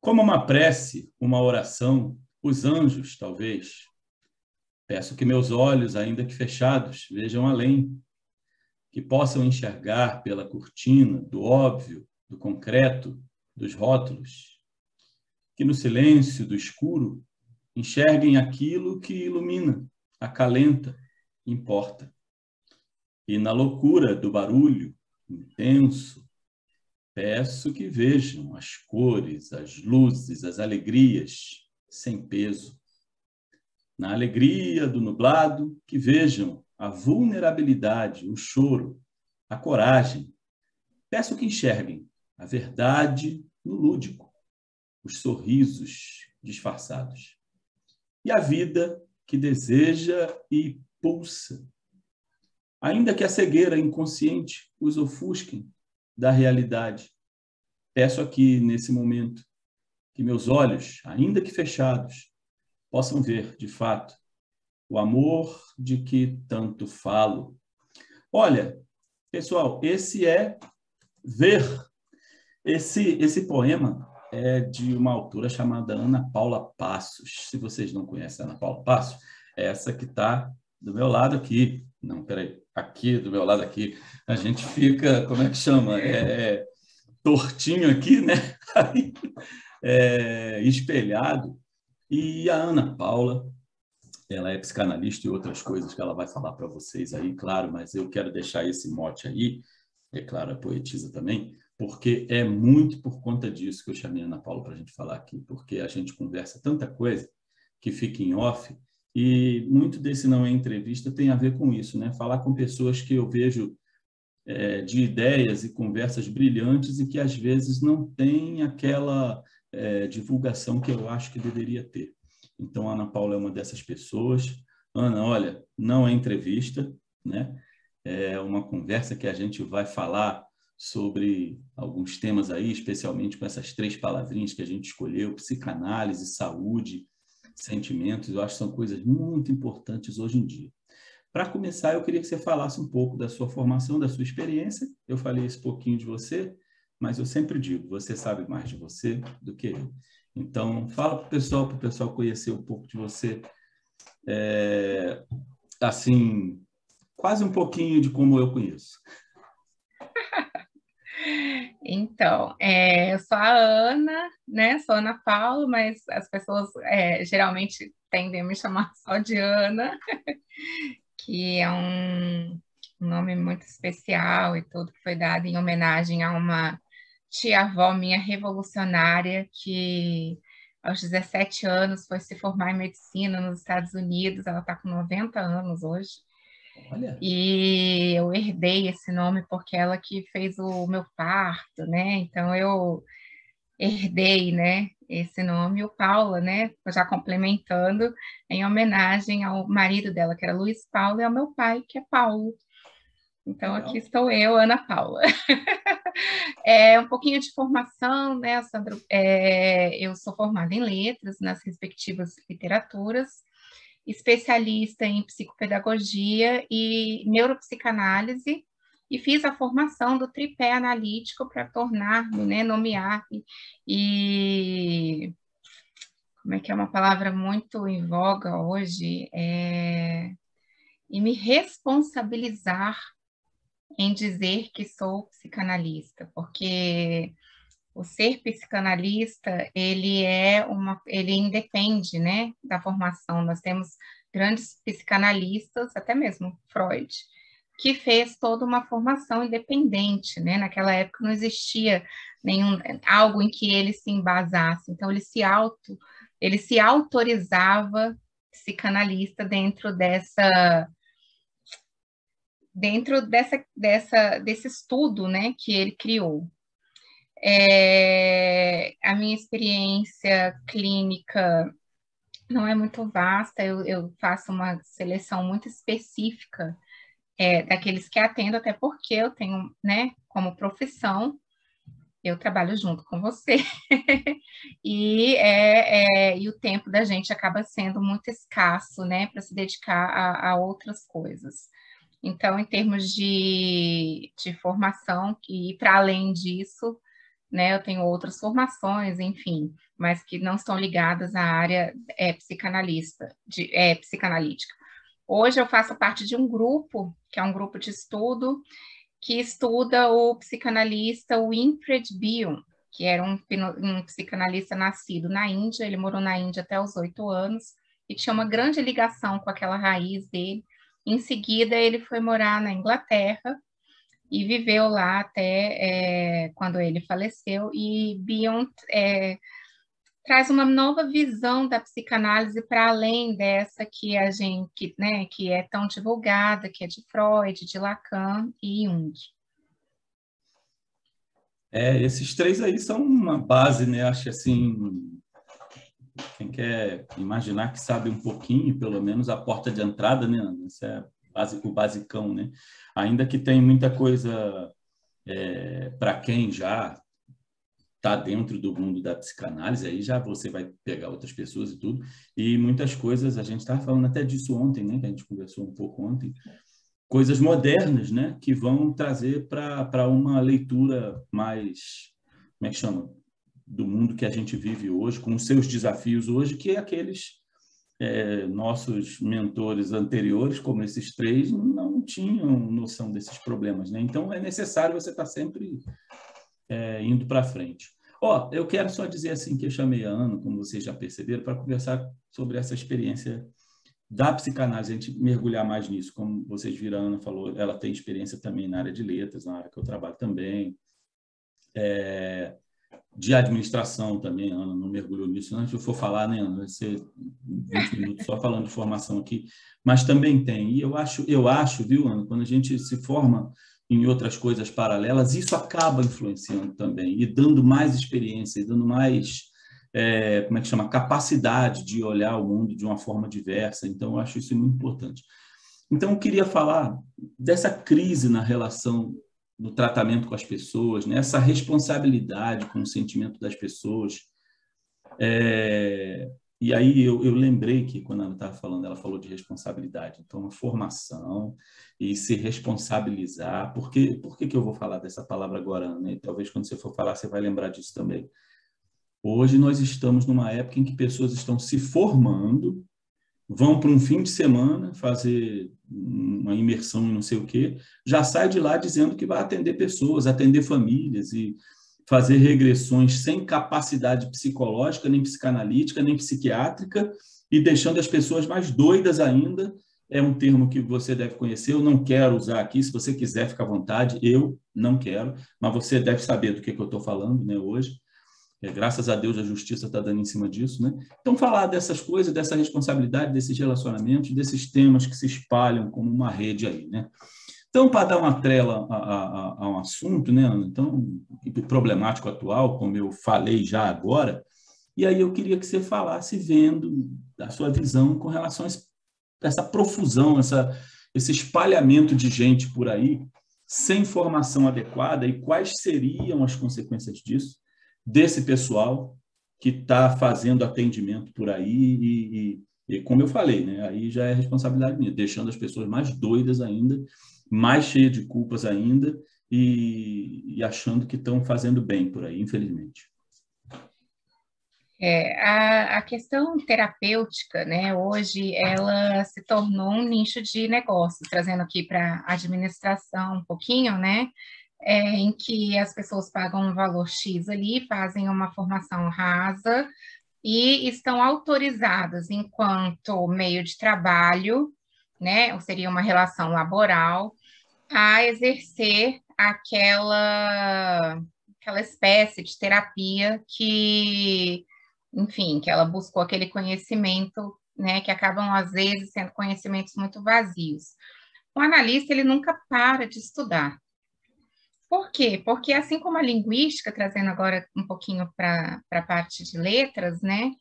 Como uma prece, uma oração, os anjos, talvez. Peço que meus olhos, ainda que fechados, vejam além, que possam enxergar pela cortina do óbvio, do concreto, dos rótulos, que no silêncio do escuro enxerguem aquilo que ilumina, acalenta, importa. E na loucura do barulho intenso, peço que vejam as cores, as luzes, as alegrias, sem peso. Na alegria do nublado, que vejam a vulnerabilidade, o choro, a coragem. Peço que enxerguem a verdade no lúdico, os sorrisos disfarçados. E a vida que deseja e pulsa. Ainda que a cegueira inconsciente os ofusquem da realidade. Peço aqui, nesse momento, que meus olhos, ainda que fechados, possam ver, de fato, o amor de que tanto falo. Olha, pessoal, esse é Ver. Esse poema é de uma autora chamada Ana Paula Passos. Se vocês não conhecem a Ana Paula Passos, é essa que está do meu lado aqui. Não, peraí, aqui, do meu lado aqui. A gente fica, como é que chama? Tortinho aqui, né? Espelhado. E a Ana Paula, ela é psicanalista e outras coisas que ela vai falar para vocês aí, claro, mas eu quero deixar esse mote aí, é claro, é poetisa também, porque é muito por conta disso que eu chamei a Ana Paula para a gente falar aqui, porque a gente conversa tanta coisa que fica em off, e muito desse não é entrevista tem a ver com isso, né? Falar com pessoas que eu vejo de ideias e conversas brilhantes e que às vezes não tem aquela divulgação que eu acho que deveria ter. Então, a Ana Paula é uma dessas pessoas. Ana, olha, não é entrevista, né? É uma conversa que a gente vai falar sobre alguns temas aí, especialmente com essas 3 palavrinhas que a gente escolheu: psicanálise, saúde, sentimentos. Eu acho que são coisas muito importantes hoje em dia. Para começar, eu queria que você falasse um pouco da sua formação, da sua experiência. Eu falei esse pouquinho de você, mas eu sempre digo, você sabe mais de você do que eu. Então, fala para o pessoal conhecer um pouco de você, assim, quase um pouquinho de como eu conheço. Então, eu sou a Ana, né? Sou Ana Paula, mas as pessoas geralmente tendem a me chamar só de Ana, que é um nome muito especial e tudo, que foi dado em homenagem a uma tia-avó minha revolucionária, que aos 17 anos foi se formar em medicina nos Estados Unidos. Ela está com 90 anos hoje. Olha. E eu herdei esse nome porque ela que fez o meu parto, né? Então eu herdei, né, esse nome, o Paula, né, já complementando, em homenagem ao marido dela, que era Luiz Paulo, e ao meu pai, que é Paulo. Então, Legal. aqui estou eu, Ana Paula. Um pouquinho de formação, né, Sandra? Eu sou formada em letras, nas respectivas literaturas, especialista em psicopedagogia e neuropsicanálise, e fiz a formação do tripé analítico para tornar-me, né, nomear-me, e como é que é uma palavra muito em voga hoje, e me responsabilizar em dizer que sou psicanalista, porque o ser psicanalista, ele independe, né, da formação. Nós temos grandes psicanalistas, até mesmo Freud, que fez toda uma formação independente, né? Naquela época não existia algo em que ele se embasasse. Então ele se autorizava psicanalista desse estudo, né, que ele criou. A minha experiência clínica não é muito vasta, eu faço uma seleção muito específica daqueles que atendo, até porque eu tenho, né, como profissão, eu trabalho junto com você, e o tempo da gente acaba sendo muito escasso, né, para se dedicar a outras coisas. Então, em termos de formação, e para além disso, né? Eu tenho outras formações, enfim, mas que não estão ligadas à área psicanalítica. Hoje eu faço parte de um grupo, que é um grupo de estudo, que estuda o psicanalista Winfried Bion, que era um psicanalista nascido na Índia, ele morou na Índia até os 8 anos, e tinha uma grande ligação com aquela raiz dele. Em seguida, ele foi morar na Inglaterra, e viveu lá até quando ele faleceu, e Bion traz uma nova visão da psicanálise para além dessa que a gente, né, que é tão divulgada, que é de Freud, de Lacan e Jung. Esses três aí são uma base, né? Acho assim, quem quer imaginar que sabe um pouquinho, pelo menos a porta de entrada, né, Ana? Isso é o basicão, né? Ainda que tem muita coisa para quem já está dentro do mundo da psicanálise, aí já você vai pegar outras pessoas e tudo, e muitas coisas, a gente estava falando até disso ontem, né, que a gente conversou um pouco ontem, coisas modernas, né, que vão trazer para uma leitura mais, como é que chama, do mundo que a gente vive hoje, com os seus desafios hoje, que é aqueles nossos mentores anteriores, como esses três, não tinham noção desses problemas, né? Então, é necessário você estar sempre indo para frente. Eu quero só dizer assim que eu chamei a Ana, como vocês já perceberam, para conversar sobre essa experiência da psicanálise, a gente mergulhar mais nisso. Como vocês viram, a Ana falou, ela tem experiência também na área de letras, na área que eu trabalho também. De administração também, a Ana não mergulhou nisso. Antes eu for falar, né, Ana, vai ser 20 minutos só falando de formação aqui, mas também tem. E eu acho, viu, Ana, quando a gente se forma em outras coisas paralelas, isso acaba influenciando também, e dando mais experiência, e dando mais, como é que chama, capacidade de olhar o mundo de uma forma diversa. Então, eu acho isso muito importante. Então, eu queria falar dessa crise na relação no tratamento com as pessoas, né? Essa responsabilidade com o sentimento das pessoas. E aí eu lembrei que, quando ela estava falando, ela falou de responsabilidade. Então, a formação e se responsabilizar. Por que eu vou falar dessa palavra agora, né? Talvez quando você for falar, você vai lembrar disso também. Hoje nós estamos numa época em que pessoas estão se formando, vão para um fim de semana fazer uma imersão em não sei o quê, já sai de lá dizendo que vai atender pessoas, atender famílias e fazer regressões sem capacidade psicológica, nem psicanalítica, nem psiquiátrica, e deixando as pessoas mais doidas ainda. É um termo que você deve conhecer, eu não quero usar aqui, se você quiser, fica à vontade, eu não quero, mas você deve saber do que eu estou falando, né, hoje. Graças a Deus a justiça está dando em cima disso, né? Então, falar dessas coisas, dessa responsabilidade, desses relacionamentos, desses temas que se espalham como uma rede aí, né? Então, para dar uma trela a um assunto, né, Ana? Então, problemático atual, como eu falei já agora, e aí eu queria que você falasse, vendo a sua visão com relação a essa profusão, esse espalhamento de gente por aí, sem formação adequada, e quais seriam as consequências disso, desse pessoal que está fazendo atendimento por aí e, como eu falei, né, aí já é responsabilidade minha, deixando as pessoas mais doidas ainda, mais cheias de culpas ainda e achando que estão fazendo bem por aí, infelizmente. A questão terapêutica, né, hoje, ela se tornou um nicho de negócio, trazendo aqui para a administração um pouquinho, né, em que as pessoas pagam um valor X ali, fazem uma formação rasa e estão autorizadas enquanto meio de trabalho, né, ou seria uma relação laboral, a exercer aquela espécie de terapia que, enfim, que ela buscou aquele conhecimento, né, que acabam às vezes sendo conhecimentos muito vazios. O analista, ele nunca para de estudar. Por quê? Porque assim como a linguística, trazendo agora um pouquinho para a parte de letras, né?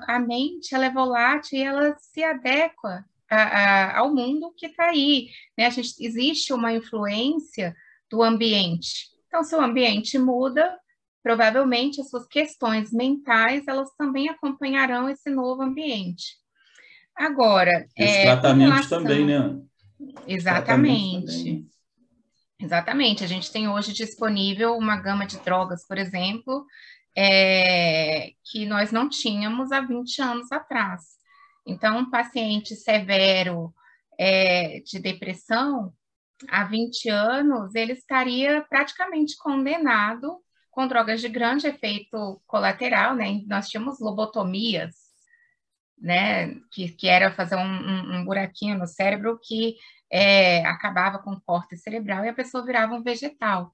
A mente, ela é volátil e ela se adequa ao mundo que está aí, né? Existe uma influência do ambiente. Então, se o ambiente muda, provavelmente as suas questões mentais, elas também acompanharão esse novo ambiente. Agora, e os tratamentos com relação... também, né? Exatamente. Exatamente, a gente tem hoje disponível uma gama de drogas, por exemplo, que nós não tínhamos há 20 anos atrás. Então, um paciente severo de depressão, há 20 anos, ele estaria praticamente condenado com drogas de grande efeito colateral, né? Nós tínhamos lobotomias, né? Que era fazer um buraquinho no cérebro que acabava com o córtex cerebral e a pessoa virava um vegetal.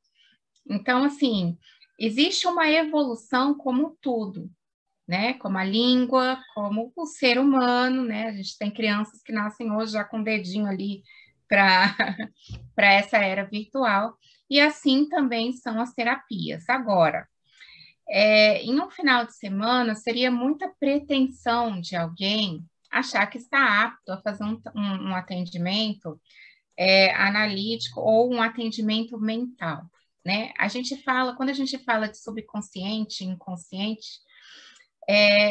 Então, assim, existe uma evolução como tudo, né? Como a língua, como o ser humano, né? A gente tem crianças que nascem hoje já com o dedinho ali para para essa era virtual, e assim também são as terapias. Agora, em um final de semana, seria muita pretensão de alguém achar que está apto a fazer um atendimento analítico ou um atendimento mental, né? Quando a gente fala de subconsciente, inconsciente,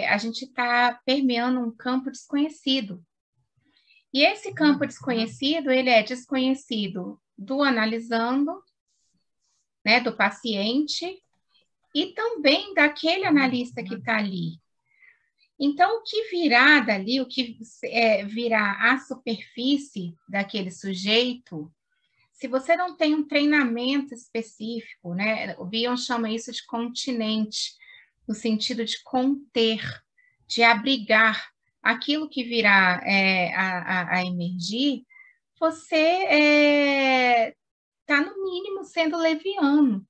a gente está permeando um campo desconhecido. E esse campo desconhecido, ele é desconhecido do analisando, né, do paciente, e também daquele analista que está ali. Então, o que virá dali, o que virá à superfície daquele sujeito, se você não tem um treinamento específico, né? O Bion chama isso de continente, no sentido de conter, de abrigar aquilo que virá a emergir, você está, no mínimo, sendo leviano.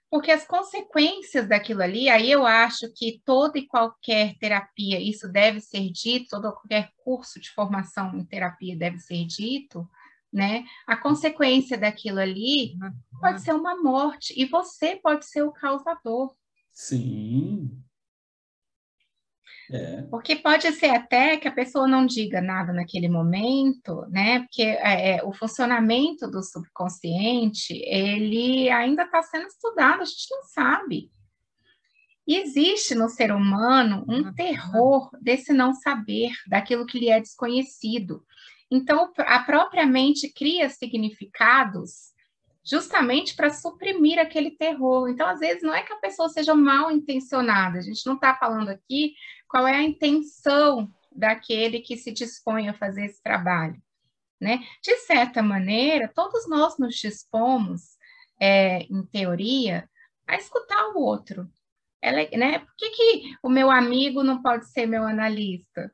Porque as consequências daquilo ali, aí eu acho que toda e qualquer terapia, isso deve ser dito, todo qualquer curso de formação em terapia deve ser dito, né? A consequência daquilo ali pode ser uma morte, e você pode ser o causador. Sim. Porque pode ser até que a pessoa não diga nada naquele momento, né? Porque o funcionamento do subconsciente, ele ainda está sendo estudado, a gente não sabe. E existe no ser humano um terror desse não saber, daquilo que lhe é desconhecido. Então, a própria mente cria significados justamente para suprimir aquele terror. Então, às vezes, não é que a pessoa seja mal intencionada, a gente não está falando aqui qual é a intenção daquele que se dispõe a fazer esse trabalho, né? De certa maneira, todos nós nos dispomos, em teoria, a escutar o outro. Né? Por que o meu amigo não pode ser meu analista?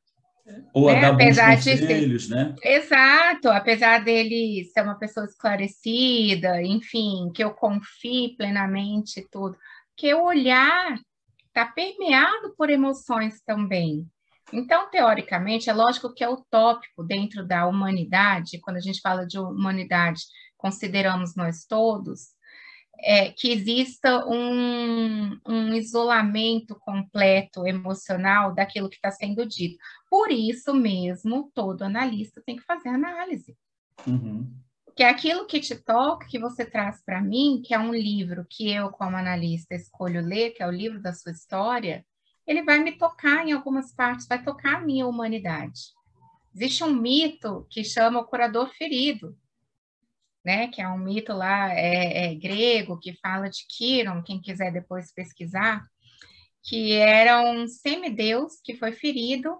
Ou a Né? dar bons Apesar de ser... conselhos, né? Exato, apesar dele ser uma pessoa esclarecida, enfim, que eu confie plenamente e tudo, que o olhar está permeado por emoções também. Então, teoricamente, é lógico que é utópico dentro da humanidade, quando a gente fala de humanidade, consideramos nós todos, que exista um isolamento completo emocional daquilo que está sendo dito. Por isso mesmo, todo analista tem que fazer análise. Uhum. Que é aquilo que te toca, que você traz para mim, que é um livro que eu, como analista, escolho ler, que é o livro da sua história, ele vai me tocar em algumas partes, vai tocar a minha humanidade. Existe um mito que chama o curador ferido, né, que é um mito lá grego, que fala de Quiron, quem quiser depois pesquisar, que era um semideus que foi ferido,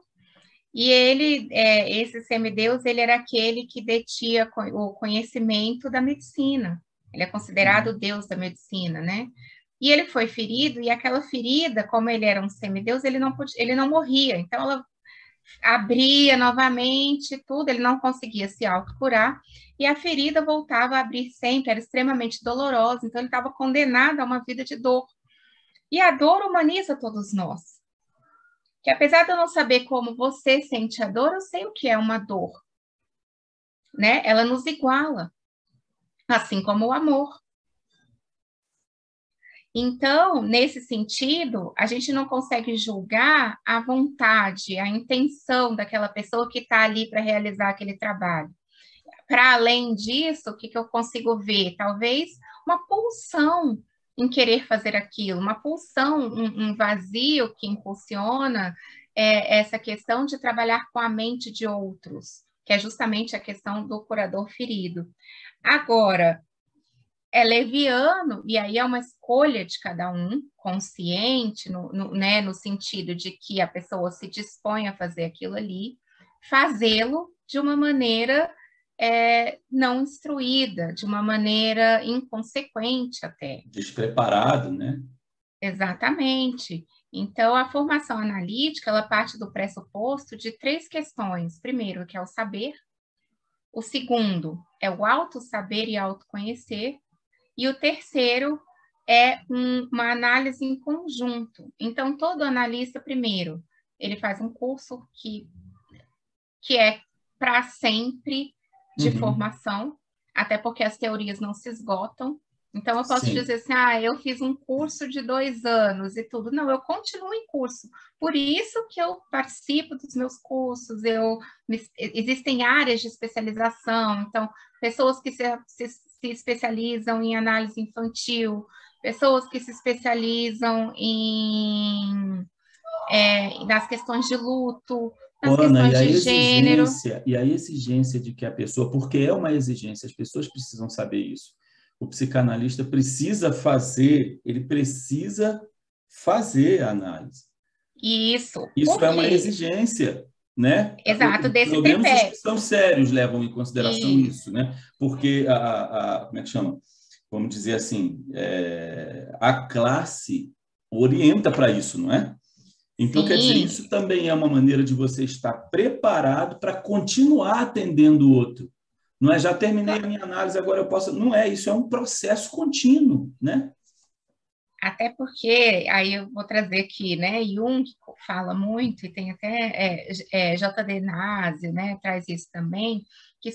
e esse semideus, ele era aquele que detinha o conhecimento da medicina. Ele é considerado o deus da medicina, né? E ele foi ferido, e aquela ferida, como ele era um semideus, ele não morria. Então, ela abria novamente tudo, ele não conseguia se autocurar, e a ferida voltava a abrir sempre, era extremamente dolorosa, então ele estava condenado a uma vida de dor. E a dor humaniza todos nós. Que apesar de eu não saber como você sente a dor, eu sei o que é uma dor, né? Ela nos iguala, assim como o amor. Então, nesse sentido, a gente não consegue julgar a vontade, a intenção daquela pessoa que está ali para realizar aquele trabalho. Para além disso, o que eu consigo ver? Talvez uma pulsão em querer fazer aquilo, uma pulsão, um vazio que impulsiona essa questão de trabalhar com a mente de outros. que é justamente a questão do curador ferido. Agora, é leviano, e aí é uma escolha de cada um, consciente, né, no sentido de que a pessoa se dispõe a fazer aquilo ali, fazê-lo de uma maneira não instruída, de uma maneira inconsequente até. Despreparado, né? Exatamente. Então, a formação analítica, ela parte do pressuposto de 3 questões. Primeiro, que é o saber. O segundo é o autossaber e autoconhecer. E o terceiro é uma análise em conjunto. Então, todo analista, primeiro, ele faz um curso que é para sempre de formação, até porque as teorias não se esgotam. Então, eu posso dizer assim, eu fiz um curso de 2 anos e tudo. Não, eu continuo em curso. Por isso que eu participo dos meus cursos, existem áreas de especialização. Então, pessoas que se especializam em análise infantil, pessoas que se especializam nas questões de luto, nas Ana, questões de gênero. e a exigência de que a pessoa, porque é uma exigência, as pessoas precisam saber isso. O psicanalista precisa fazer, ele precisa fazer a análise. Isso. Isso é uma exigência, né? Exato, desse Pelo menos os tripé. que são sérios levam em consideração isso, né? Porque como é que chama? Vamos dizer assim, a classe orienta para isso, não é? Então, quer dizer, isso também é uma maneira de você estar preparado para continuar atendendo o outro. Não é já terminei a minha análise, agora eu posso... Não é, isso é um processo contínuo, né? Até porque, aí eu vou trazer aqui, né, Jung fala muito, e tem até J.D. Nasi, né, traz isso também, que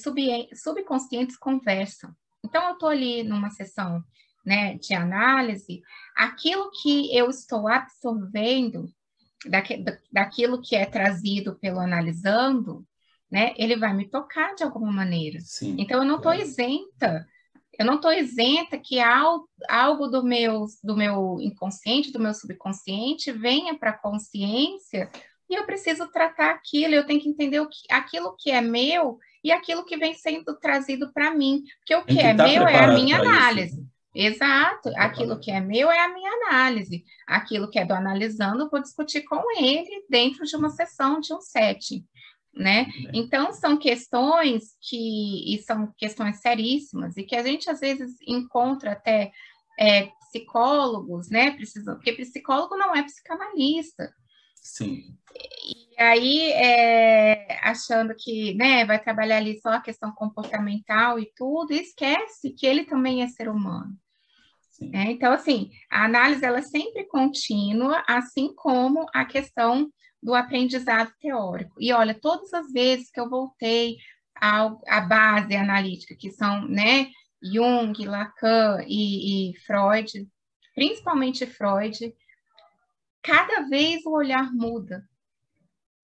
subconscientes conversam. Então, eu estou ali numa sessão, né, de análise, aquilo que eu estou absorvendo, daquilo que é trazido pelo analisando, né, ele vai me tocar de alguma maneira. Sim, então, eu não estou isenta. Eu não estou isenta que algo do meu inconsciente, do meu subconsciente, venha para a consciência e eu preciso tratar aquilo, eu tenho que entender aquilo que é meu e aquilo que vem sendo trazido para mim. Porque o que é meu é a minha análise. Isso. Exato, aquilo que é meu é a minha análise. Aquilo que é do analisando, eu vou discutir com ele dentro de uma sessão, de um setting. Né? Então, são questões e são questões seríssimas, e que a gente, às vezes, encontra até psicólogos, né? Porque psicólogo não é psicanalista. Sim. E aí, achando que, né, vai trabalhar ali só a questão comportamental e tudo, e esquece que ele também é ser humano. Então, assim, a análise, ela é sempre contínua, assim como a questão do aprendizado teórico. E olha, todas as vezes que eu voltei à base analítica, que são, né, Jung, Lacan e Freud, principalmente Freud, cada vez o olhar muda,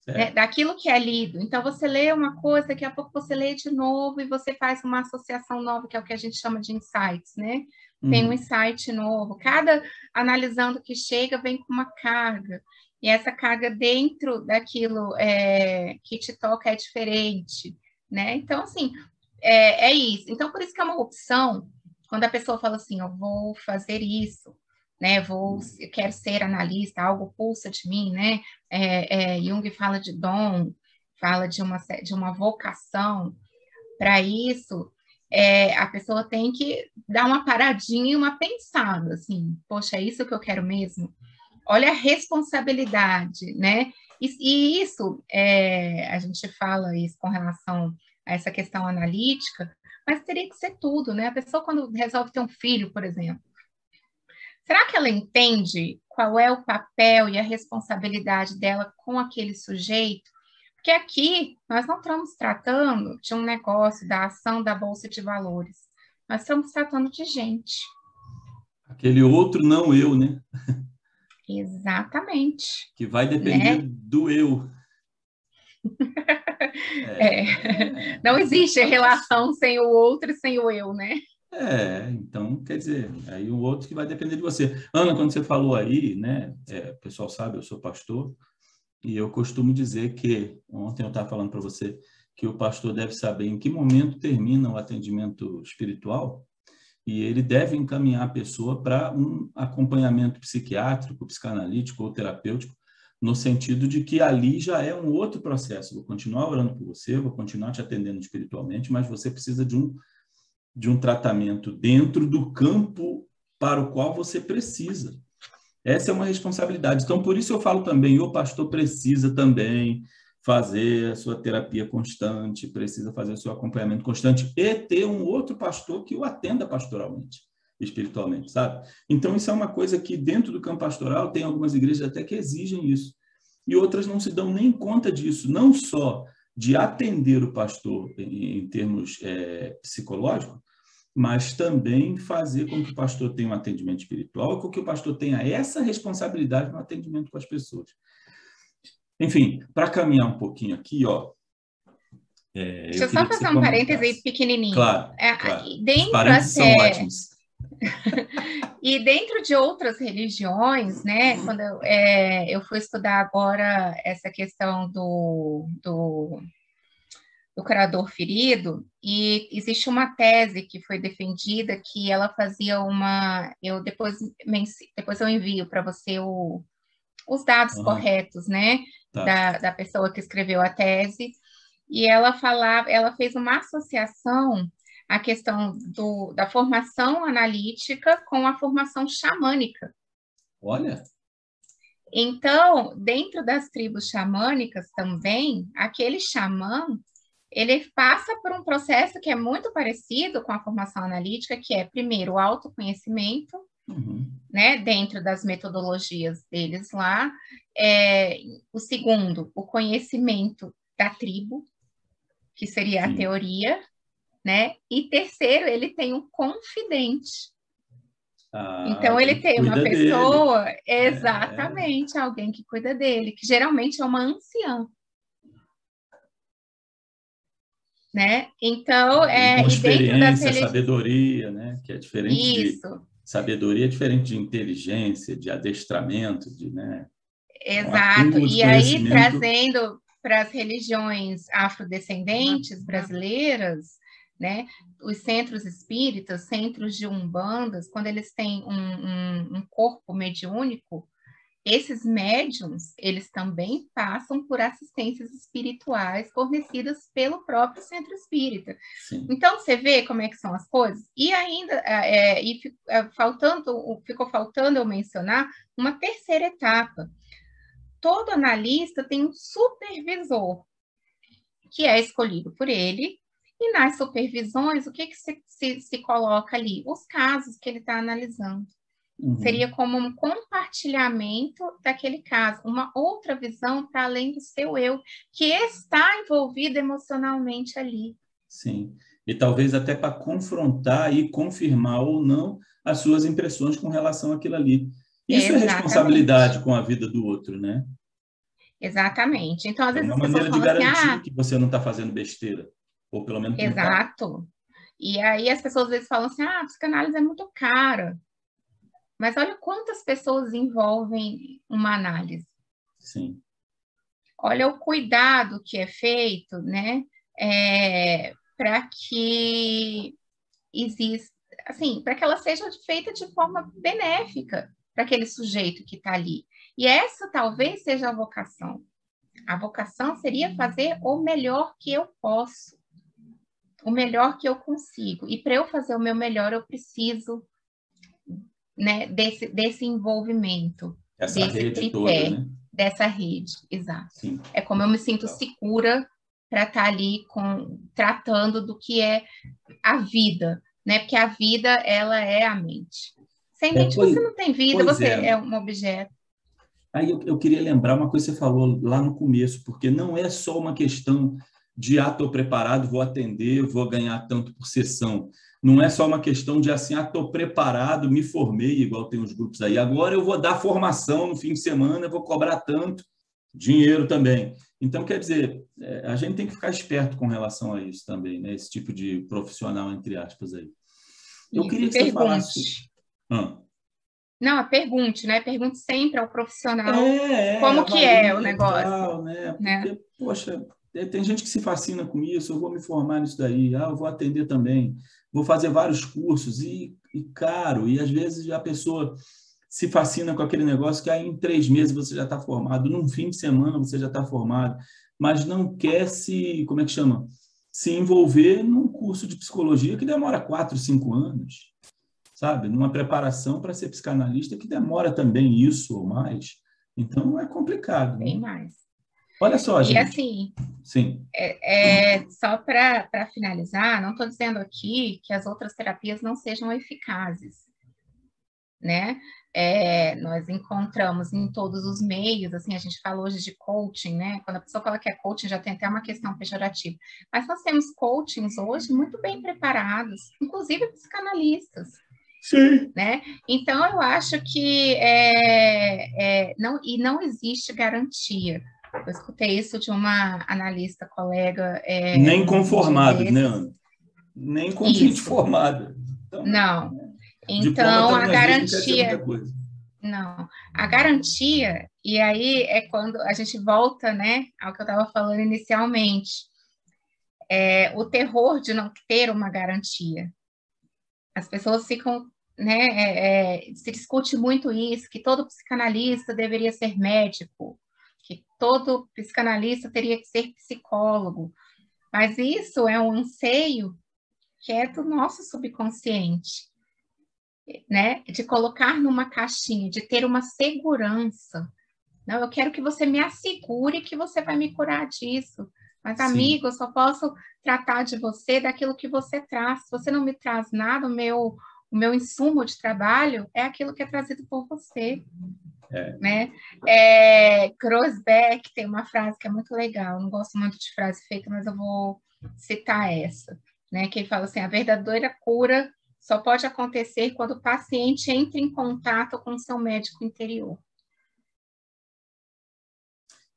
né, daquilo que é lido. Então, você lê uma coisa, daqui a pouco você lê de novo e você faz uma associação nova, que é o que a gente chama de insights, né? Tem um insight novo. Cada analisando que chega vem com uma carga. E essa carga dentro daquilo que te toca é diferente, né? Então, assim, é isso. Então, por isso que é uma opção, quando a pessoa fala assim, eu vou fazer isso, né? Eu quero ser analista, algo pulsa de mim, né? Jung fala de dom, fala de uma vocação. Para isso, a pessoa tem que dar uma paradinha e uma pensada, assim, poxa, é isso que eu quero mesmo? Olha a responsabilidade, né? E isso, a gente fala isso com relação a essa questão analítica, mas teria que ser tudo, né? A pessoa, quando resolve ter um filho, por exemplo, será que ela entende qual é o papel e a responsabilidade dela com aquele sujeito? Porque aqui nós não estamos tratando de um negócio da ação da Bolsa de Valores. Nós estamos tratando de gente. Aquele outro não eu, né? Exatamente. Que vai depender do eu. Não existe relação sem o outro e sem o eu, né? Então, quer dizer, aí o outro que vai depender de você. Ana, quando você falou aí, né, o pessoal sabe, eu sou pastor, e eu costumo dizer que, ontem eu estava falando para você, que o pastor deve saber em que momento termina o atendimento espiritual e ele deve encaminhar a pessoa para um acompanhamento psiquiátrico, psicanalítico ou terapêutico, no sentido de que ali já é um outro processo. Vou continuar orando por você, vou continuar te atendendo espiritualmente, mas você precisa de um tratamento dentro do campo para o qual você precisa. Essa é uma responsabilidade. Então, por isso eu falo também, o pastor precisa também fazer a sua terapia constante, precisa fazer o seu acompanhamento constante e ter um outro pastor que o atenda pastoralmente, espiritualmente, sabe? Então, isso é uma coisa que dentro do campo pastoral tem algumas igrejas até que exigem isso. E outras não se dão nem conta disso, não só de atender o pastor em termos psicológicos, mas também fazer com que o pastor tenha um atendimento espiritual, com que o pastor tenha essa responsabilidade no atendimento com as pessoas. Enfim, para caminhar um pouquinho aqui, ó, deixa eu só fazer um parêntese pequenininho. Claro, claro. Dentro os parênteses são ótimos. E dentro de outras religiões, né, quando eu fui estudar agora essa questão do curador ferido, e existe uma tese que foi defendida que ela fazia depois eu envio para você os dados corretos, né, tá. da pessoa que escreveu a tese, e ela fez uma associação à questão da formação analítica com a formação xamânica. Olha! Então, dentro das tribos xamânicas também, aquele xamã, ele passa por um processo que é muito parecido com a formação analítica, que é, primeiro, o autoconhecimento, né, dentro das metodologias deles lá. O segundo, o conhecimento da tribo, que seria a teoria, né? E terceiro, ele tem um confidente. Então, ele tem uma pessoa, exatamente, alguém que cuida dele, que geralmente é uma anciã. Né? Então, com experiência, sabedoria, né? Que é diferente Isso. de sabedoria, é diferente de inteligência, de adestramento, né? Exato. E aí, trazendo para as religiões afrodescendentes brasileiras, né? Os centros espíritas, centros de umbandas, quando eles têm um corpo mediúnico, esses médiums, eles também passam por assistências espirituais fornecidas pelo próprio centro espírita. Sim. Então, você vê como é que são as coisas? E ainda, ficou faltando eu mencionar uma terceira etapa. Todo analista tem um supervisor, que é escolhido por ele, e nas supervisões, o que se coloca ali? Os casos que ele está analisando. Seria como um compartilhamento daquele caso, uma outra visão para além do seu eu, que está envolvido emocionalmente ali. Sim, e talvez até para confrontar e confirmar ou não as suas impressões com relação àquilo ali. Isso é responsabilidade com a vida do outro, né? Exatamente. Então, às vezes as pessoas falam assim... É uma maneira de garantir que você não está fazendo besteira, ou pelo menos... Exato. E aí as pessoas às vezes falam assim, a psicanálise é muito cara. Mas olha quantas pessoas envolvem uma análise. Sim. Olha o cuidado que é feito, né? Para que exista, assim, para que ela seja feita de forma benéfica para aquele sujeito que está ali. E essa talvez seja a vocação. A vocação seria fazer o melhor que eu posso, o melhor que eu consigo. E para eu fazer o meu melhor, eu preciso, né, desse envolvimento, essa desse rede tripé, toda, né? Dessa rede, exato. Sim. É como eu me sinto segura para estar ali tratando do que é a vida, né? Porque a vida, ela é a mente. Sem mente você não tem vida, você é um objeto. Aí eu queria lembrar uma coisa que você falou lá no começo, porque não é só uma questão de estou preparado, vou atender, vou ganhar tanto por sessão. Não é só uma questão de assim, estou preparado, me formei, igual tem os grupos aí, agora eu vou dar formação no fim de semana, vou cobrar tanto, dinheiro também. Então, quer dizer, a gente tem que ficar esperto com relação a isso também, né? Esse tipo de profissional, entre aspas, aí. Eu queria que você falasse... Não, pergunte, né? Pergunte sempre ao profissional como que é o negócio. Né? Porque, poxa, Tem gente que se fascina com isso, eu vou me formar nisso daí, eu vou atender também, vou fazer vários cursos, caro, e às vezes a pessoa se fascina com aquele negócio que aí em 3 meses você já está formado, num fim de semana você já está formado, mas não quer como é que chama? Se envolver num curso de psicologia que demora 4, 5 anos, sabe? Numa preparação para ser psicanalista que demora também isso ou mais. Então, é complicado. Bem mais. Olha só, e gente. assim, Sim. Só para finalizar, não estou dizendo aqui que as outras terapias não sejam eficazes, né? Nós encontramos em todos os meios, assim, a gente fala hoje de coaching, né? Quando a pessoa fala que é coaching, já tem até uma questão pejorativa. Mas nós temos coachings hoje muito bem preparados, inclusive psicanalistas. Sim. Né? Então, eu acho que não existe garantia. Eu escutei isso de uma analista colega. Nem conformado, né, Ana? Nem com gente formada. Então, não. Então, a garantia. Não. A garantia, e aí é quando a gente volta, né, ao que eu estava falando inicialmente. O terror de não ter uma garantia. As pessoas ficam, né, se discute muito isso, que todo psicanalista deveria ser médico, que todo psicanalista teria que ser psicólogo, mas isso é um anseio que é do nosso subconsciente, né, de colocar numa caixinha, de ter uma segurança. Não, eu quero que você me assegure que você vai me curar disso. Mas, sim, amigo, eu só posso tratar de você daquilo que você traz. Se você não me traz nada, o meu insumo de trabalho é aquilo que é trazido por você. Né? Grosbeck tem uma frase que é muito legal. Eu não gosto muito de frase feita, mas eu vou citar essa. Né? Que ele fala assim, a verdadeira cura só pode acontecer quando o paciente entra em contato com o seu médico interior.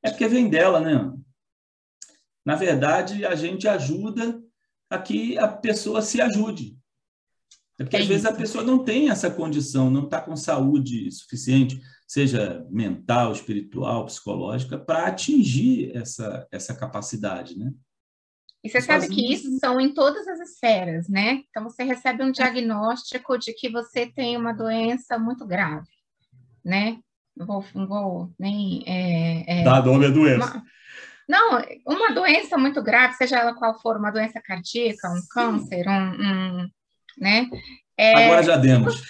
É porque vem dela, né? Na verdade, a gente ajuda a que a pessoa se ajude. É porque, às vezes, a pessoa não tem essa condição, não está com saúde suficiente, seja mental, espiritual, psicológica, para atingir essa capacidade, né? E você sabe que isso são em todas as esferas, né? Então, você recebe um diagnóstico de que você tem uma doença muito grave, né? Não vou nem... Dá nome à doença. Uma doença muito grave, seja ela qual for, uma doença cardíaca, um câncer, né? Agora já demos.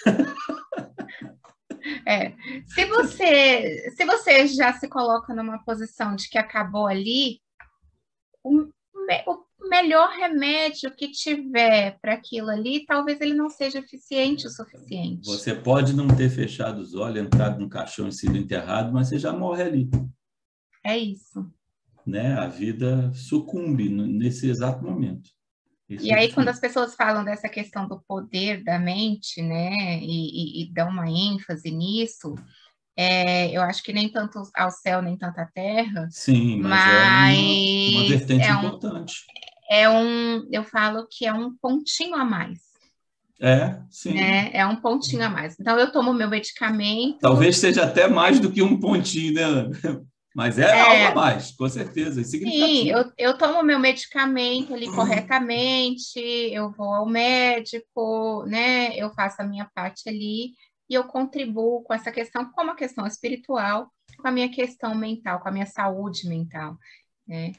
Se você já se coloca numa posição de que acabou ali, o melhor remédio que tiver para aquilo ali, talvez ele não seja eficiente o suficiente. Você pode não ter fechado os olhos, entrado no caixão e sido enterrado, mas você já morre ali. É isso. Né? A vida sucumbe nesse exato momento. E aí, quando as pessoas falam dessa questão do poder da mente, né, e dão uma ênfase nisso, eu acho que nem tanto ao céu, nem tanto à terra. Sim, mas é uma vertente importante. Eu falo que é um pontinho a mais. Sim. Né? É um pontinho a mais. Então, eu tomo meu medicamento... Talvez seja até mais do que um pontinho, né? Mas algo a mais, com certeza, é significativo. Sim, eu tomo meu medicamento ali corretamente, eu vou ao médico, né? Eu faço a minha parte ali e eu contribuo com essa questão, como a questão espiritual, com a minha questão mental, com a minha saúde mental, né?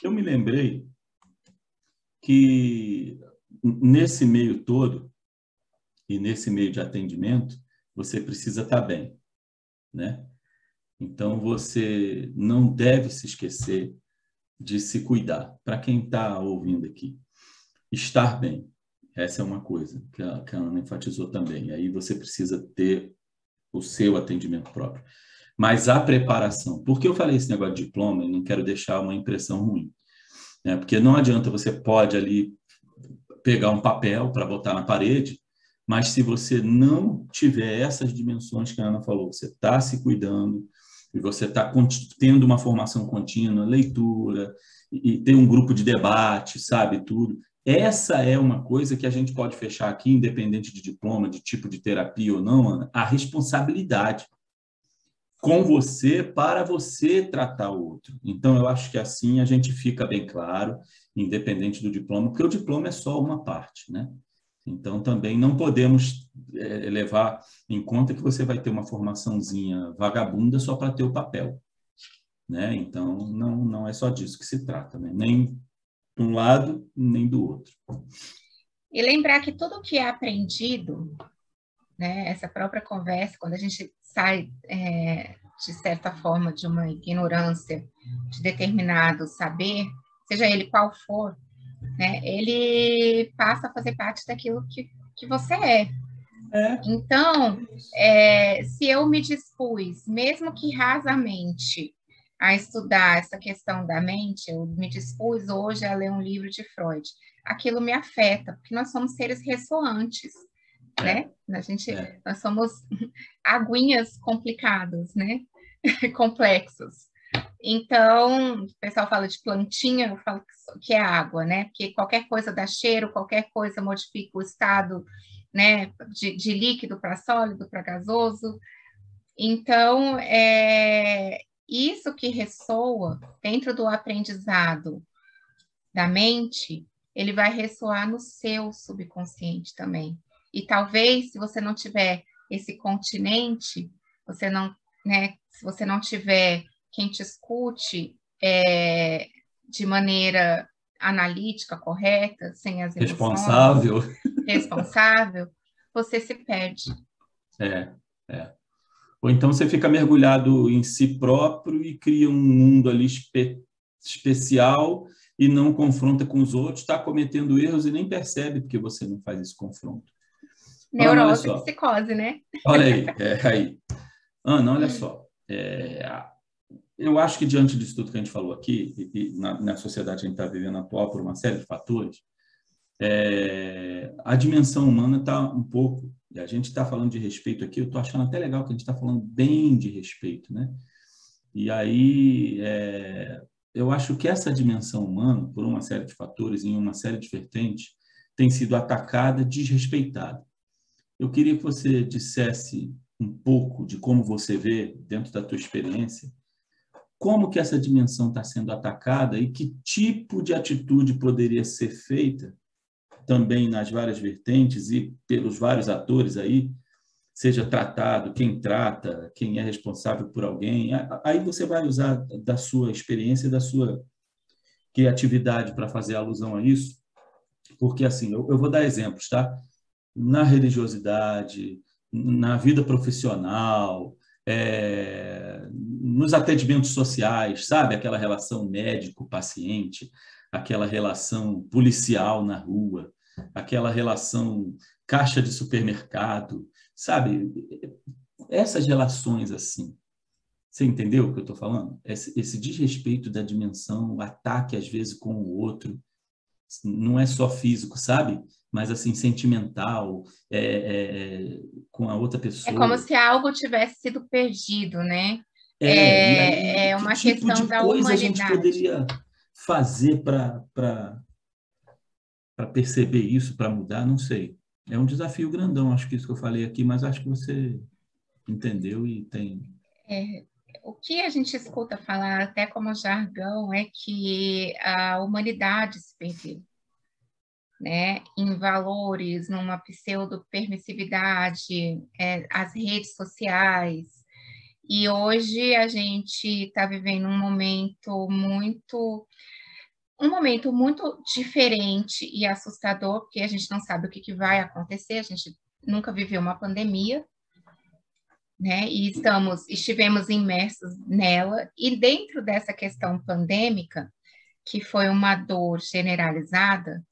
Eu me lembrei que nesse meio todo e nesse meio de atendimento, você precisa estar bem. Né? Então, você não deve se esquecer de se cuidar. Para quem está ouvindo aqui, estar bem, essa é uma coisa que a Ana enfatizou também. Aí você precisa ter o seu atendimento próprio. Mas a preparação, por que eu falei esse negócio de diploma e não quero deixar uma impressão ruim? Né? Porque não adianta, você pode ali pegar um papel para botar na parede, mas se você não tiver essas dimensões que a Ana falou, você está se cuidando e você está tendo uma formação contínua, leitura, e tem um grupo de debate, sabe, tudo. Essa é uma coisa que a gente pode fechar aqui, independente de diploma, de tipo de terapia ou não, Ana, a responsabilidade. com você para você tratar o outro. Então, eu acho que assim a gente fica bem claro, independente do diploma, porque o diploma é só uma parte, né? Então, também não podemos levar em conta que você vai ter uma formaçãozinha vagabunda só para ter o papel, né? Então, não é só disso que se trata, né? Nem de um lado, nem do outro. E lembrar que tudo que é aprendido, né, essa própria conversa, quando a gente sai, de certa forma, de uma ignorância de determinado saber, seja ele qual for, né, ele passa a fazer parte daquilo que você é. Então, se eu me dispus, mesmo que rasamente, a estudar essa questão da mente, eu me dispus hoje a ler um livro de Freud, aquilo me afeta, porque nós somos seres ressoantes, né? Nós somos aguinhas complicadas, né? Complexos. Então, o pessoal fala de plantinha, eu falo que é água, né? Porque qualquer coisa dá cheiro, qualquer coisa modifica o estado, né? De líquido para sólido, para gasoso. Então, isso que ressoa dentro do aprendizado da mente, ele vai ressoar no seu subconsciente também. E talvez, se você não tiver esse continente, você não, né? Se você não tiver quem te escute de maneira analítica, correta, sem as emoções, Responsável. responsável, você se perde. É. Ou então você fica mergulhado em si próprio e cria um mundo ali especial e não confronta com os outros, está cometendo erros e nem percebe porque você não faz esse confronto. Ana, olha Neurose e só. psicose, né? Olha aí. Ana, olha só. Eu acho que diante disso tudo que a gente falou aqui, e na sociedade que a gente está vivendo atual, por uma série de fatores, a dimensão humana está um pouco, e a gente está falando de respeito aqui, eu estou achando até legal que a gente está falando bem de respeito, né? E aí, eu acho que essa dimensão humana, por uma série de fatores, em uma série de vertentes, tem sido atacada, desrespeitada. Eu queria que você dissesse um pouco de como você vê, dentro da tua experiência, como que essa dimensão está sendo atacada e que tipo de atitude poderia ser feita também nas várias vertentes e pelos vários atores aí, seja tratado, quem trata, quem é responsável por alguém. Aí você vai usar da sua experiência, da sua criatividade para fazer alusão a isso, porque assim, eu vou dar exemplos, tá? Na religiosidade, na vida profissional, nos atendimentos sociais, sabe? Aquela relação médico-paciente, aquela relação policial na rua, aquela relação caixa de supermercado, sabe? Essas relações assim. Você entendeu o que eu estou falando? Esse desrespeito da dimensão, o ataque às vezes com o outro, não é só físico, sabe? Mas assim, sentimental, com a outra É como pessoa. se algo tivesse sido perdido, né? E aí, É que uma tipo questão de da coisa a gente humanidade. poderia fazer para perceber isso, para mudar? Não sei. É um desafio grandão, acho que isso que eu falei aqui, mas acho que você entendeu e tem. O que a gente escuta falar, até como jargão, é que a humanidade se perdeu, né? Em valores, numa pseudo-permissividade, as redes sociais. E hoje a gente está vivendo um momento muito diferente e assustador, porque a gente não sabe o que vai acontecer, a gente nunca viveu uma pandemia, né? E estivemos imersos nela, e dentro dessa questão pandêmica, que foi uma dor generalizada,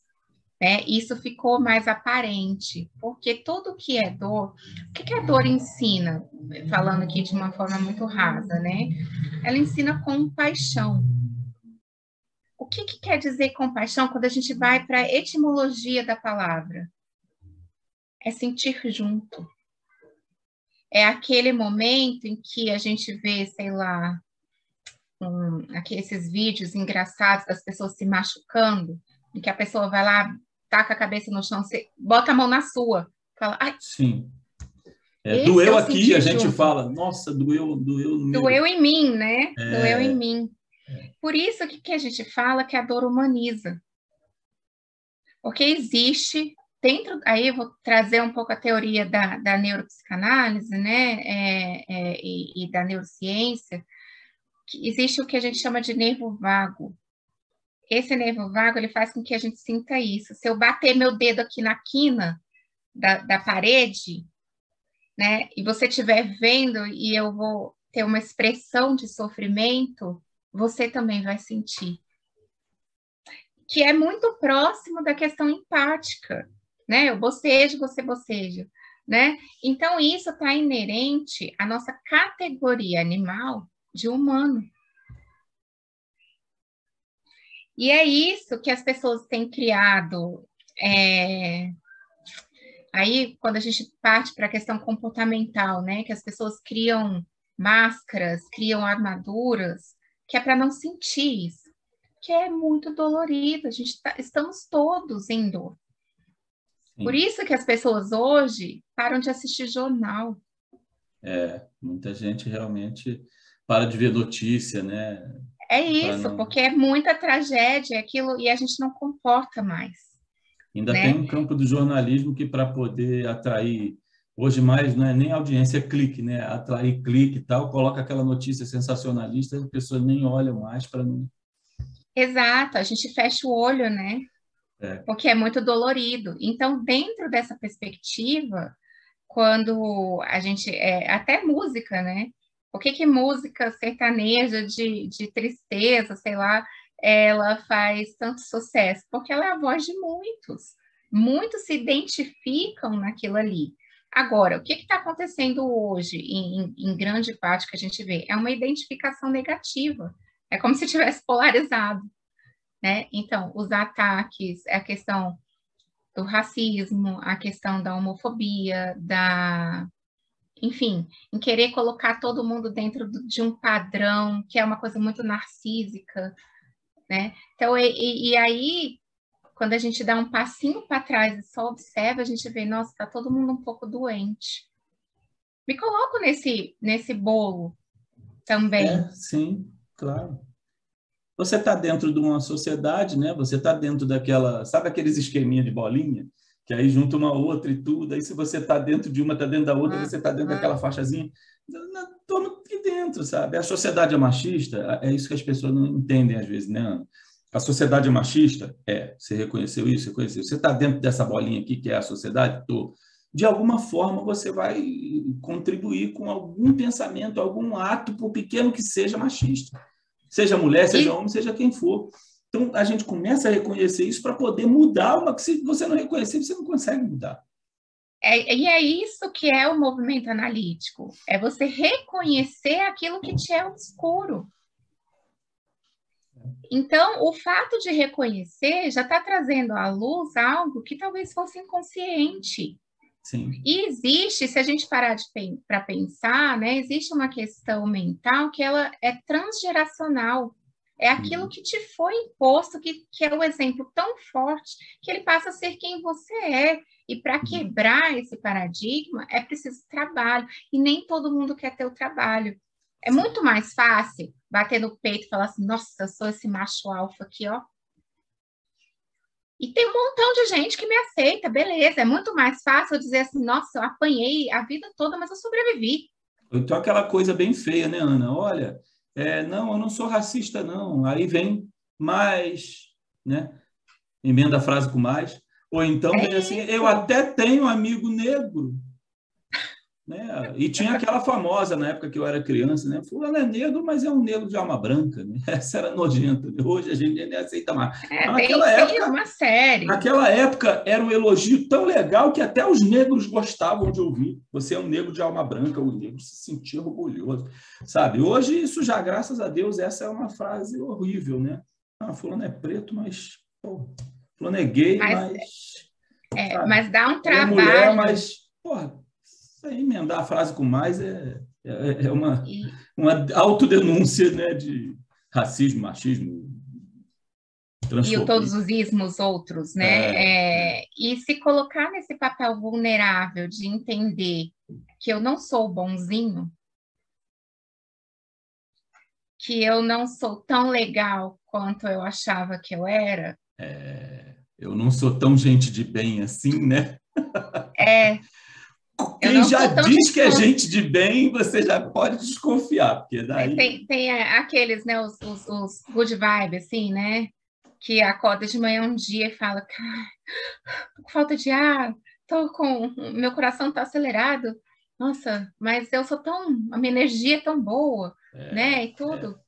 né? Isso ficou mais aparente, porque tudo que é dor, o que a dor ensina? Falando aqui de uma forma muito rasa, né? Ela ensina compaixão. O que quer dizer compaixão quando a gente vai para a etimologia da palavra? É sentir junto. É aquele momento em que a gente vê, sei lá, esses vídeos engraçados das pessoas se machucando, em que a pessoa vai lá, taca a cabeça no chão, você bota a mão na sua, fala, ai. Sim. Esse é doeu o aqui, a sentir gente junto. fala, nossa, doeu no meu. Doeu em mim, né? Doeu em É, mim. Por isso que a gente fala que a dor humaniza. Porque existe dentro, aí eu vou trazer um pouco a teoria da neuropsicanálise, né, e da neurociência, que existe o que a gente chama de nervo vago. Esse nervo vago, ele faz com que a gente sinta isso. Se eu bater meu dedo aqui na quina da parede, né, e você estiver vendo e eu vou ter uma expressão de sofrimento, você também vai sentir. Que é muito próximo da questão empática, né? Eu bocejo, você boceja, né? Então, isso está inerente à nossa categoria animal de humano. E é isso que as pessoas têm criado. Aí, quando a gente parte para a questão comportamental, né? Que as pessoas criam máscaras, criam armaduras, que é para não sentir isso, que é muito dolorido. Estamos todos em dor. Por sim. isso que as pessoas hoje param de assistir jornal. Muita gente realmente para de ver notícia, né? É Para isso, não. porque é muita tragédia aquilo e a gente não comporta mais, Ainda tem né? um campo do jornalismo que para poder atrair, hoje mais não é nem audiência, é clique, né? Atrair clique e tal, coloca aquela notícia sensacionalista, as pessoas nem olham mais para não. Exato, a gente fecha o olho, né? É, Porque é muito dolorido. Então, dentro dessa perspectiva, quando a gente, até música, né? Por que música sertaneja de tristeza, sei lá, ela faz tanto sucesso? Porque ela é a voz de muitos. Muitos se identificam naquilo ali. Agora, o que está acontecendo hoje, em grande parte que a gente vê? É uma identificação negativa. É como se tivesse polarizado, né? Então, os ataques, a questão do racismo, a questão da homofobia, enfim, em querer colocar todo mundo dentro de um padrão, que é uma coisa muito narcísica, né? Então, e aí, quando a gente dá um passinho para trás e só observa, a gente vê, nossa, está todo mundo um pouco doente. Me coloco nesse bolo também. sim, claro. Você está dentro de uma sociedade, né? Você está dentro daquela, sabe aqueles esqueminha de bolinha? Que aí junta uma outra e tudo. Aí se você está dentro de uma, está dentro da outra, você está dentro daquela faixazinha. Estou aqui dentro, sabe? A sociedade é machista, é isso que as pessoas não entendem às vezes, né, Ana? A sociedade é machista? Você reconheceu isso? Reconheceu. Você está dentro dessa bolinha aqui, que é a sociedade? Tô. De alguma forma, você vai contribuir com algum pensamento, algum ato, por pequeno que seja, machista. Seja mulher, seja E, homem, seja quem for. Então, a gente começa a reconhecer isso para poder mudar uma que, se você não reconhecer, você não consegue mudar. e é isso que é o movimento analítico, é você reconhecer aquilo que te é obscuro. Então, o fato de reconhecer já está trazendo à luz algo que talvez fosse inconsciente. Sim. E existe, se a gente parar para pensar, né, existe uma questão mental que ela é transgeracional. É aquilo que te foi imposto, que é o exemplo tão forte que ele passa a ser quem você é. E para quebrar esse paradigma é preciso trabalho. E nem todo mundo quer ter o trabalho. É muito mais fácil bater no peito e falar assim: nossa, eu sou esse macho alfa aqui, ó. E tem um montão de gente que me aceita, beleza. É muito mais fácil eu dizer assim: nossa, eu apanhei a vida toda, mas eu sobrevivi. Então, aquela coisa bem feia, né, Ana? Olha, não, eu não sou racista, não. Aí vem mais, né? Emenda a frase com mais. Ou então É vem assim, eu isso. até tenho amigo negro. Né? E tinha aquela famosa, na época que eu era criança, né? Fulano é negro, mas é um negro de alma branca. Né? Essa era nojenta. Né? Hoje a gente nem aceita mais. É, Mas tem uma série. naquela época era um elogio tão legal que até os negros gostavam de ouvir. Você é um negro de alma branca, o negro se sentia orgulhoso, sabe? Hoje isso já, graças a Deus, essa é uma frase horrível, né? Fulano é preto, mas pô, fulano é gay, Mas, mas sabe? mas dá um Ela é mulher, trabalho. mas porra, emendar a frase com mais é E, uma autodenúncia, né, de racismo, machismo, todos transfobia. os ismos outros, né? É, E se colocar nesse papel vulnerável de entender que eu não sou bonzinho, que eu não sou tão legal quanto eu achava que eu era. Eu não sou tão gente de bem assim, né? Eu Quem não já sou tão diz que é gente de bem, você já pode desconfiar, porque daí... Tem aqueles, né, os good vibes, assim, né? Que acorda de manhã um dia e fala, cara, tô com falta de ar, meu coração tá acelerado. Nossa, mas a minha energia é tão boa, né? E tudo.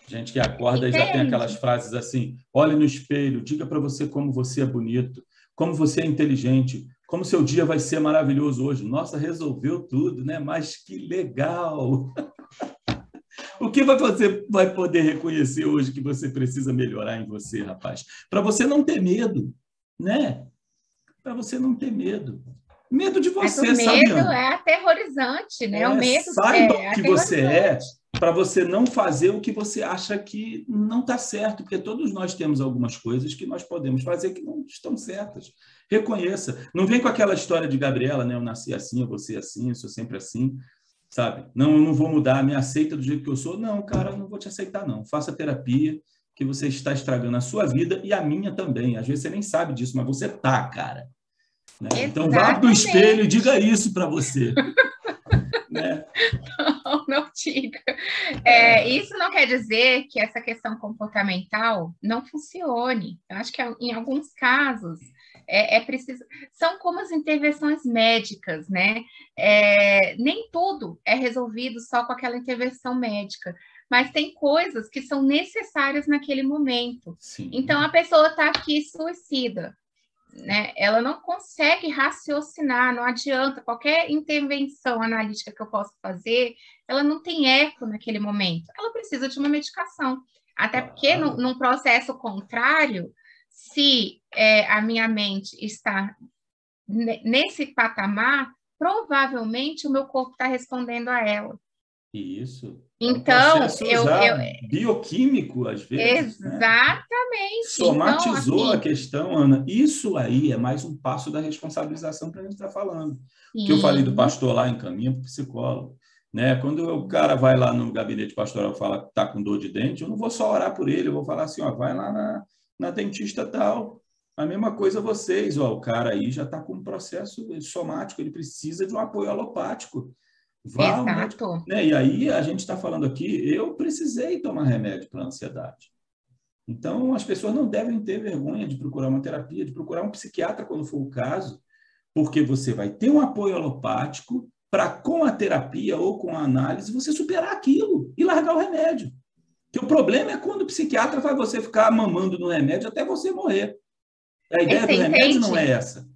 Gente que acorda e já tem aquelas Entende? frases assim: olhe no espelho, diga para você como você é bonito, como você é inteligente, como seu dia vai ser maravilhoso hoje. Nossa, resolveu tudo, né? Mas que legal! O que você vai poder reconhecer hoje que você precisa melhorar em você, rapaz? Para você não ter medo, né? Para você não ter medo. Medo de Mas o você, sabe, medo Ana? é aterrorizante, né? O medo Saiba é o que você é aterrorizante. para você não fazer o que você acha que não está certo, porque todos nós temos algumas coisas que nós podemos fazer que não estão certas. Reconheça. Não vem com aquela história de Gabriela, né? Eu nasci assim, eu vou ser assim, eu sou sempre assim, sabe? Não, eu não vou mudar, me aceita do jeito que eu sou. Não, cara, eu não vou te aceitar, não. Faça terapia, que você está estragando a sua vida e a minha também. Às vezes você nem sabe disso, mas você tá, cara. Né? Então vá para o espelho e diga Exatamente. isso para você. Né? Não diga. Isso não quer dizer que essa questão comportamental não funcione. Eu acho que em alguns casos é preciso. São como as intervenções médicas, né? Nem tudo é resolvido só com aquela intervenção médica, mas tem coisas que são necessárias naquele momento. Sim. Então a pessoa está aqui suicida, né? Ela não consegue raciocinar, não adianta qualquer intervenção analítica que eu possa fazer, ela não tem eco naquele momento. Ela precisa de uma medicação. Até porque, num processo contrário, se a minha mente está nesse patamar, provavelmente o meu corpo está respondendo a ela. Isso. É um Então, processo já bioquímico, às vezes, né? exatamente. Então, Somatizou a assim, questão, Ana. Isso aí é mais um passo da responsabilização que a gente está falando. O que eu falei do sim, pastor lá encaminha para o psicólogo. Né? Quando o cara vai lá no gabinete pastoral e fala que está com dor de dente, eu não vou só orar por ele, eu vou falar assim, ó, vai lá na dentista tal. A mesma coisa vocês, ó, o cara aí já está com um processo somático, ele precisa de um apoio alopático. Vá ao médico. exato. Né? E aí a gente está falando aqui, eu precisei tomar remédio para ansiedade. Então, as pessoas não devem ter vergonha de procurar uma terapia, de procurar um psiquiatra quando for o caso, porque você vai ter um apoio alopático para, com a terapia ou com a análise, você superar aquilo e largar o remédio. Que o problema é quando o psiquiatra faz você ficar mamando no remédio até você morrer. A Aí ideia você do remédio não é entende? essa.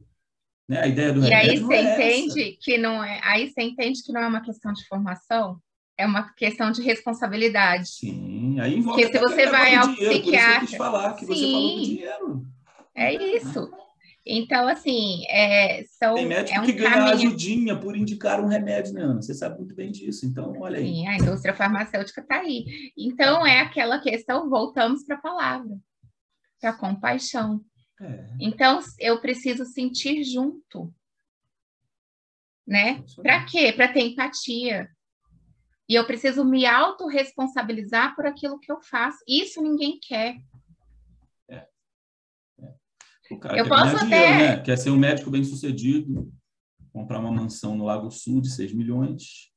Né? A ideia do E aí remédio não você é essa. entende que não é, aí você entende que não é uma questão de formação, é uma questão de responsabilidade. Sim, aí envolve Porque se até aquele você negócio vai do ao dinheiro, por isso que eu quis psiquiatra, falar, que você falou do sim, dinheiro. é isso. Então, assim, Tem é médico que um ganha caminho. ajudinha por indicar um remédio, né, Ana? Você sabe muito bem disso. Então, olha aí. Sim, a indústria farmacêutica está aí. Então, é aquela questão, voltamos para a palavra, para a compaixão. É, Então, eu preciso sentir junto, né? isso Para aí. quê? Para ter empatia. E eu preciso me autorresponsabilizar por aquilo que eu faço. Isso ninguém quer. É, é. O cara Eu quer ganhar posso dinheiro, até né? Quer ser um médico bem-sucedido, comprar uma mansão no Lago Sul de 6 milhões.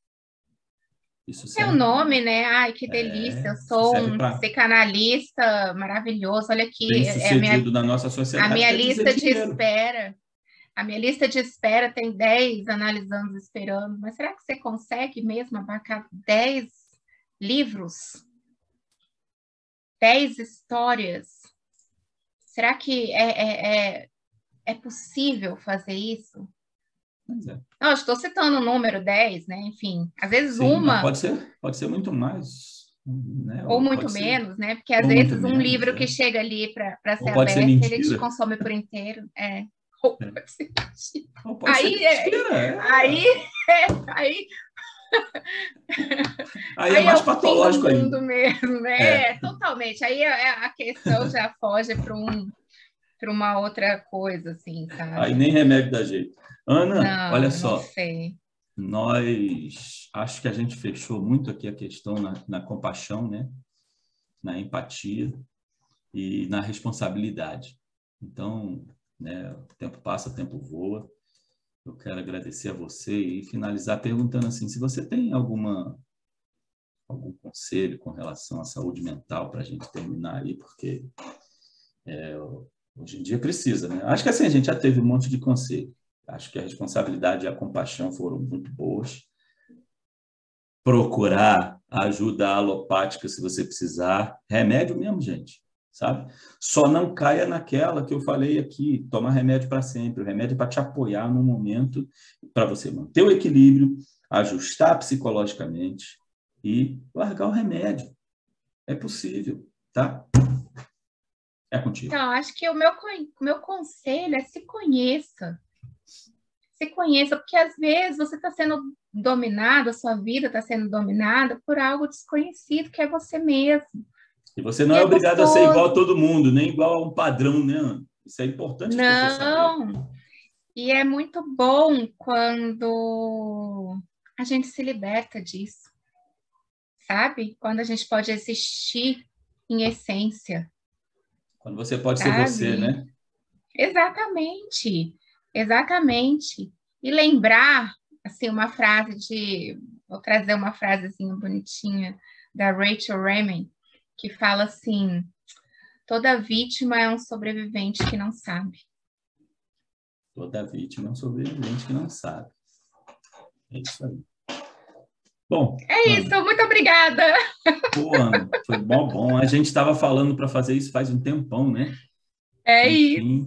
Isso ter o serve nome, né? Ai, que delícia, eu isso sou serve um para psicanalista maravilhoso. Olha aqui, bem-sucedido na nossa a sociedade, minha quer dizer lista de dinheiro. espera. A minha lista de espera tem 10 analisandos esperando. Mas será que você consegue mesmo abarcar 10 livros? 10 histórias? Será que é possível fazer isso? Mas é. Não, eu estou citando o número 10, né? Enfim, às vezes Sim, mas uma pode ser muito mais, né? ou Ou muito pode ser menos, né? Porque às ou muito vezes um menos, livro que é. chega ali para ser Ou pode ser aberto, ele te mentira. consome por inteiro. Ou É. pode ser mentira. Ou pode ser Aí, mentira, aí, é. aí, Aí é aí é mais o fim do patológico ainda. mundo mesmo, É. né? Totalmente. Aí a questão já foge para uma outra coisa, assim, Aí sabe? nem remédio dá jeito. Ana, olha Não, eu não só. sei. acho que a gente fechou muito aqui a questão na compaixão, né? Na empatia e na responsabilidade. Então, né, o tempo passa, o tempo voa. Eu quero agradecer a você e finalizar perguntando assim, se você tem algum conselho com relação à saúde mental para a gente terminar aí, porque hoje em dia precisa, né? Acho que assim, a gente já teve um monte de conselho. Acho que a responsabilidade e a compaixão foram muito boas. Procurar ajuda alopática se você precisar. Remédio mesmo, gente, sabe? Só não caia naquela que eu falei aqui, toma remédio para sempre. O remédio é para te apoiar no momento, para você manter o equilíbrio, ajustar psicologicamente e largar o remédio. É possível, tá? É contigo. Então, acho que o meu conselho é se conheça. Se conheça, porque às vezes você está sendo dominado, a sua vida está sendo dominada por algo desconhecido, que é você mesmo. E você não E é é obrigado a ser igual a gostoso. todo mundo, nem igual a um padrão, né, Ana? Isso é importante as pessoas saberem. Não. E é muito bom quando a gente se liberta disso, sabe? Quando a gente pode existir em essência, Quando você pode ser você, sabe? né? Exatamente, exatamente. E lembrar, assim, vou trazer uma frasezinha bonitinha da Rachel Raymond, que fala assim: toda vítima é um sobrevivente que não sabe. Toda vítima é um sobrevivente que não sabe. É isso aí. Bom, É isso, Ana, muito obrigada. pô, Ana, foi bom. A gente estava falando para fazer isso faz um tempão, né? É isso. Enfim,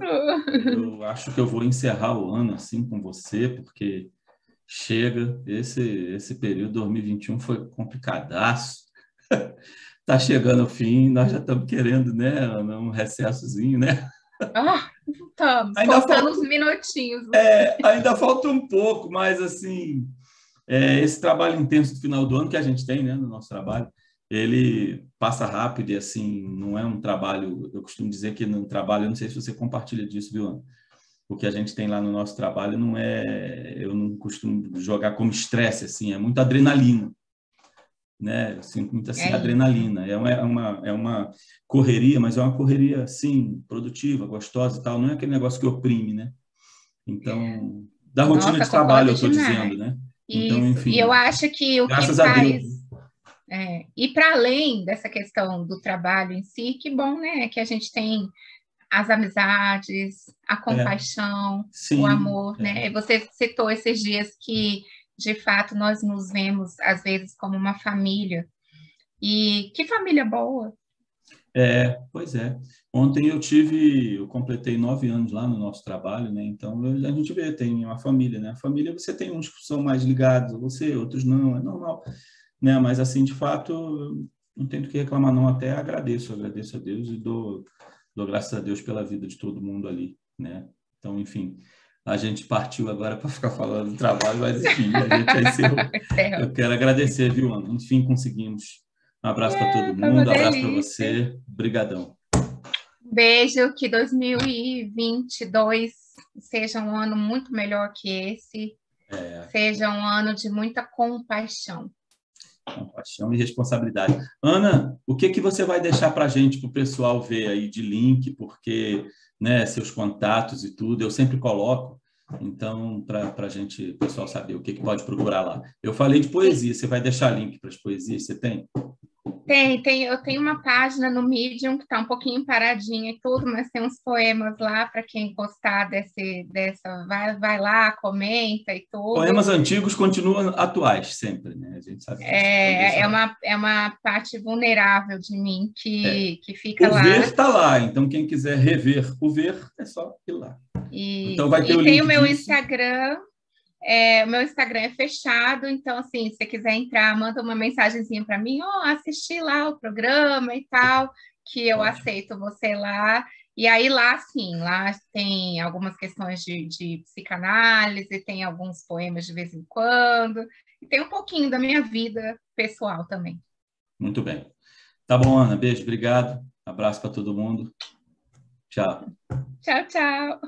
eu acho que eu vou encerrar o ano assim com você, porque chega, esse período 2021 foi complicadaço. Tá chegando o fim, nós já estamos querendo, né, Ana, um recessozinho, né? Ah, estamos Ainda contando falta, os minutinhos. ainda falta um pouco, mas assim, esse trabalho intenso do final do ano que a gente tem, né, no nosso trabalho, ele passa rápido e assim, não é um trabalho, eu costumo dizer que no trabalho, eu não sei se você compartilha disso, viu, Ana? O que a gente tem lá no nosso trabalho não é, eu não costumo jogar como estresse, assim, é muito adrenalina, né? Eu sinto muito assim, É isso. adrenalina. É uma correria, mas é uma correria, assim, produtiva, gostosa e tal. Não é aquele negócio que oprime, né? Então, da rotina Nossa, de trabalho, concordo eu estou dizendo, demais. né? Então, Isso. E eu enfim, acho que o que graças a Deus. faz ir para além dessa questão do trabalho em si, que bom, né? Que a gente tem as amizades, a É, compaixão, o sim, amor, né? E você citou esses dias que, de fato, nós nos vemos, às vezes, como uma família. E que família boa! pois é. Ontem eu completei 9 anos lá no nosso trabalho, né? Então a gente vê, tem uma família, né? A família você tem uns que são mais ligados a você, outros não, é normal, né? Mas assim, de fato, não tenho do que reclamar não, até agradeço a Deus e dou graças a Deus pela vida de todo mundo ali, né? Então, enfim, a gente partiu agora para ficar falando do trabalho, mas enfim, a gente já encerrou. Eu quero agradecer, viu, Ana? Enfim, conseguimos. Um abraço para todo Foi uma mundo, um abraço para delícia. você. Brigadão. Beijo, que 2022 seja um ano muito melhor que esse, seja um ano de muita compaixão. Compaixão e responsabilidade. Ana, o que você vai deixar para a gente, para o pessoal ver aí de link, porque, né, seus contatos e tudo, eu sempre coloco, então, para a gente, o pessoal saber o que pode procurar lá. Eu falei de poesia, você vai deixar link para as poesias? Você tem? Eu tenho uma página no Medium que está um pouquinho paradinha e tudo, mas tem uns poemas lá para quem gostar vai lá, comenta e tudo. Poemas antigos continuam atuais sempre, né? A gente sabe disso, então deixa lá. É uma parte vulnerável de mim É. que fica O ver lá. está lá, então quem quiser rever o ver, é só ir lá. Então vai ter o E tem link disso. o meu Instagram é fechado, então, assim, se você quiser entrar, manda uma mensagenzinha para mim, assisti lá o programa e tal, que eu Ótimo. aceito você lá. E aí lá, sim, lá tem algumas questões de psicanálise, tem alguns poemas de vez em quando, e tem um pouquinho da minha vida pessoal também. Muito bem. Tá bom, Ana. Beijo, obrigado. Abraço para todo mundo. Tchau. Tchau, tchau.